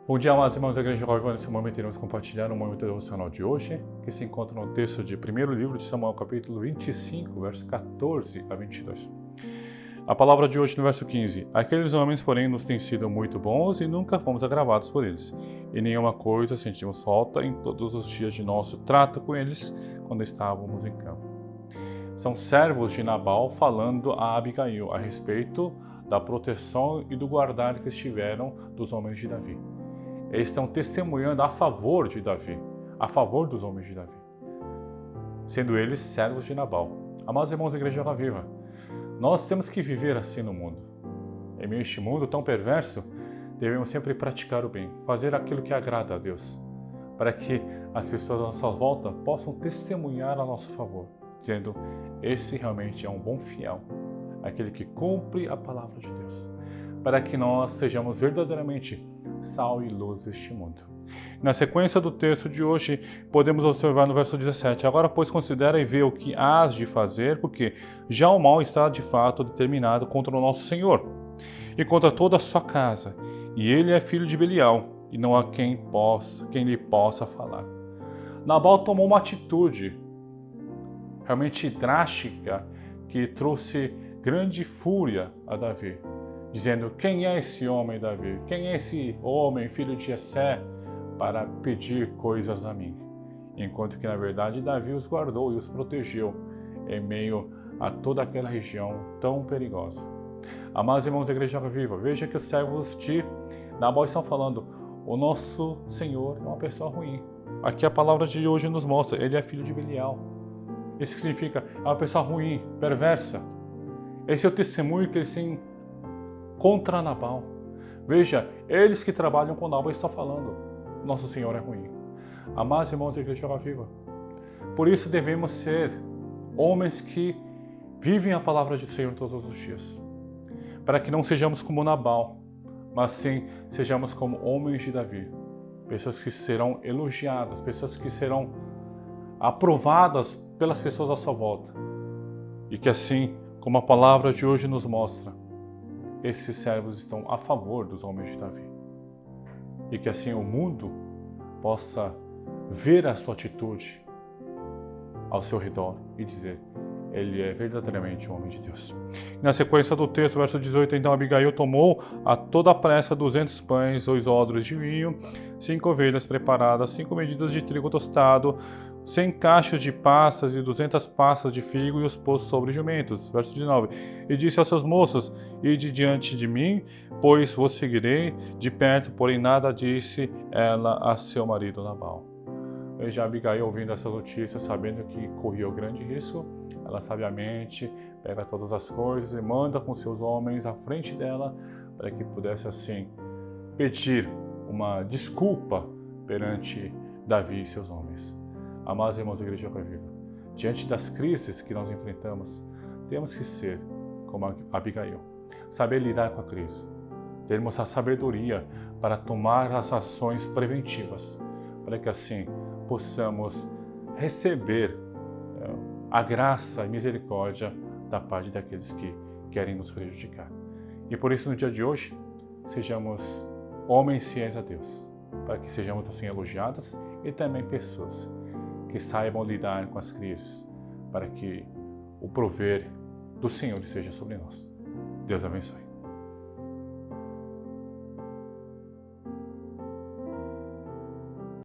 Bom dia, amados irmãos da Igreja Viva. Nesse momento iremos compartilhar um momento devocional de hoje, que se encontra no texto de 1º livro de Samuel, capítulo 25, verso 14 a 22. A palavra de hoje no verso 15. Aqueles homens, porém, nos têm sido muito bons e nunca fomos agravados por eles. E nenhuma coisa sentimos falta em todos os dias de nosso trato com eles, quando estávamos em campo. São servos de Nabal falando a Abigail a respeito da proteção e do guardar que eles tiveram dos homens de Davi. Eles estão testemunhando a favor de Davi, a favor dos homens de Davi, sendo eles servos de Nabal. Amados irmãos da Igreja Viva, nós temos que viver assim no mundo. Em meio a este mundo tão perverso, devemos sempre praticar o bem, fazer aquilo que agrada a Deus, para que as pessoas à nossa volta possam testemunhar a nosso favor, dizendo: esse realmente é um bom fiel, aquele que cumpre a palavra de Deus, para que nós sejamos verdadeiramente sal e luz deste mundo. Na sequência do texto de hoje, podemos observar no verso 17: agora, pois, considera e vê o que hás de fazer, porque já o mal está de fato determinado contra o nosso Senhor e contra toda a sua casa, e ele é filho de Belial, e não há quem lhe possa falar. Nabal tomou uma atitude realmente drástica que trouxe grande fúria a Davi, dizendo: quem é esse homem, Davi? Quem é esse homem, filho de Jessé, para pedir coisas a mim? Enquanto que, na verdade, Davi os guardou e os protegeu em meio a toda aquela região tão perigosa. Amados irmãos da Igreja Viva, veja que os servos de Nabal estão falando: o nosso Senhor é uma pessoa ruim. Aqui a palavra de hoje nos mostra: ele é filho de Belial. Isso significa, é uma pessoa ruim, perversa. Esse é o testemunho que eles têm contra Nabal. Veja, eles que trabalham com Nabal estão falando: nosso Senhor é ruim. Amados irmãos da Igreja Viva, por isso devemos ser homens que vivem a palavra do Senhor todos os dias, para que não sejamos como Nabal, mas sim sejamos como homens de Davi, pessoas que serão elogiadas, pessoas que serão aprovadas pelas pessoas à sua volta, e que assim, como a palavra de hoje nos mostra, esses servos estão a favor dos homens de Davi. E que assim o mundo possa ver a sua atitude ao seu redor e dizer: ele é verdadeiramente um homem de Deus. Na sequência do texto, verso 18, então Abigail tomou a toda a pressa 200 pães, 2 odres de vinho, 5 ovelhas preparadas, 5 medidas de trigo tostado, 100 cachos de passas e 200 passas de figo, e os pôs sobre jumentos. Verso 19. E disse aos seus moços: ide diante de mim, pois vos seguirei de perto. Porém nada disse ela a seu marido Nabal. Veja, Abigail, ouvindo essas notícias, sabendo que corria o grande risco, ela sabiamente pega todas as coisas e manda com seus homens à frente dela, para que pudesse assim pedir uma desculpa perante Davi e seus homens. Amados irmãos da Igreja Viva, diante das crises que nós enfrentamos, temos que ser como Abigail, saber lidar com a crise, termos a sabedoria para tomar as ações preventivas, para que assim possamos receber a graça e misericórdia da parte daqueles que querem nos prejudicar. E por isso, no dia de hoje, sejamos homens fiéis a Deus, para que sejamos assim elogiados, e também pessoas que saibam lidar com as crises, para que o prover do Senhor seja sobre nós. Deus abençoe.